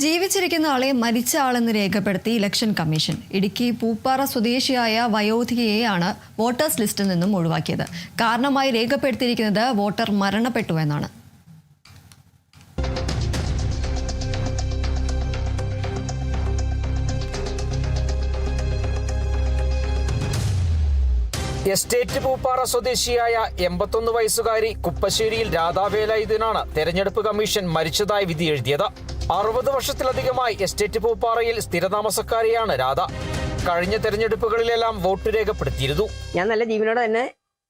ജീവിച്ചിരിക്കുന്ന ആളെ മരിച്ച ആളെന്ന് രേഖപ്പെടുത്തി ഇലക്ഷൻ കമ്മീഷൻ. ഇടുക്കി പൂപ്പാറ സ്വദേശിയായ വയോധികയെയാണ് വോട്ടേഴ്സ് ലിസ്റ്റിൽ നിന്നും ഒഴിവാക്കിയത്. കാരണമായി രേഖപ്പെടുത്തിയിരിക്കുന്നത് വോട്ടർ മരണപ്പെട്ടു എന്നാണ്. എസ്റ്റേറ്റ് പൂപ്പാറ സ്വദേശിയായ 81 വയസ്സുകാരി കുപ്പശ്ശേരിയിൽ രാധാവേലായുധനാണ് തെരഞ്ഞെടുപ്പ് കമ്മീഷൻ മരിച്ചതായി വിധി എഴുതിയത്. 60 വർഷത്തിലധികമായി എസ്റ്റേറ്റ് പൂപ്പാറയിൽ സ്ഥിരതാമസക്കാരിയാണ് രാധ. കഴിഞ്ഞ തെരഞ്ഞെടുപ്പുകളിലെല്ലാം വോട്ട് രേഖപ്പെടുത്തിയിരുന്നു. ഞാൻ നല്ല ജീവനോടെ തന്നെ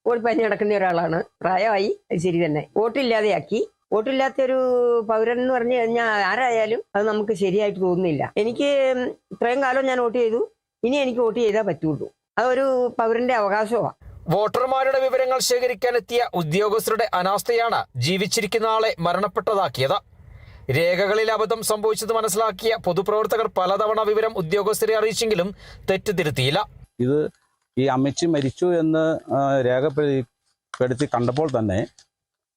വോട്ട് പഞ്ഞ് നടക്കുന്ന ഒരാളാണ്. പ്രായമായി, ശരി തന്നെ. വോട്ടില്ലാതെയാക്കി. വോട്ടില്ലാത്ത ഒരു പൗരൻ എന്ന് പറഞ്ഞു കഴിഞ്ഞാൽ ആരായാലും അത് നമുക്ക് ശരിയായിട്ട് തോന്നുന്നില്ല. എനിക്ക് ഇത്രയും കാലം ഞാൻ വോട്ട് ചെയ്തു, ഇനി എനിക്ക് വോട്ട് ചെയ്താൽ പറ്റുള്ളൂ. അതൊരു പൗരന്റെ അവകാശമാണ്. വോട്ടർമാരുടെ വിവരങ്ങൾ ശേഖരിക്കാനെത്തിയ ഉദ്യോഗസ്ഥരുടെ അനാസ്ഥയാണ് ജീവിച്ചിരിക്കുന്ന ആളെ മരണപ്പെട്ടതാക്കിയത്. രേഖകളിൽ അബദ്ധം സംഭവിച്ചത് മനസ്സിലാക്കിയ പൊതുപ്രവർത്തകർ പലതവണ വിവരം ഉദ്യോഗസ്ഥരെ അറിയിച്ചെങ്കിലും തെറ്റ് തിരുത്തിയില്ല. ഇത് ഈ അമ്മച്ചി മരിച്ചു എന്ന് രേഖപ്പെടുത്തി കണ്ടപ്പോൾ തന്നെ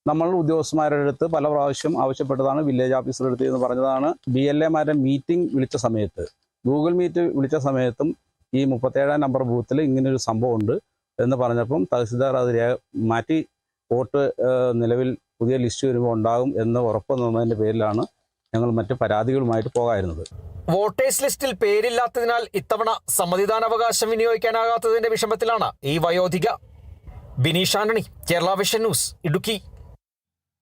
നമ്മൾ ഉദ്യോഗസ്ഥന്മാരുടെ അടുത്ത് പല പ്രാവശ്യം ആവശ്യപ്പെട്ടതാണ്. വില്ലേജ് ഓഫീസറുടെ അടുത്ത് എന്ന് പറഞ്ഞതാണ്. BLA മീറ്റിംഗ് വിളിച്ച സമയത്ത്, ഗൂഗിൾ മീറ്റ് വിളിച്ച സമയത്തും ഈ 37 നമ്പർ ബൂത്തിൽ ഇങ്ങനൊരു സംഭവമുണ്ട് എന്ന് പറഞ്ഞപ്പം തഹസിൽദാർ അത് മാറ്റി വോട്ട് നിലവിൽ പുതിയ ലിസ്റ്റ് വരുമ്പോൾ ഉണ്ടാകും എന്ന് ഉറപ്പ് തന്നതിൻ്റെ പേരിലാണ് ഞങ്ങൾ മറ്റ് പരാതികളുമായിട്ട് പോകാറുള്ളത്. വോട്ടേഴ്സ് ലിസ്റ്റിൽ പേരില്ലാത്തതിനാൽ ഇത്തവണ സമ്മതിദാനാവകാശം വിനിയോഗിക്കാനാകാത്തതിന്റെ വിഷമത്തിലാണ് ഈ വയോധിക. Bineesh Antony, Kerala Vision News, Idukki.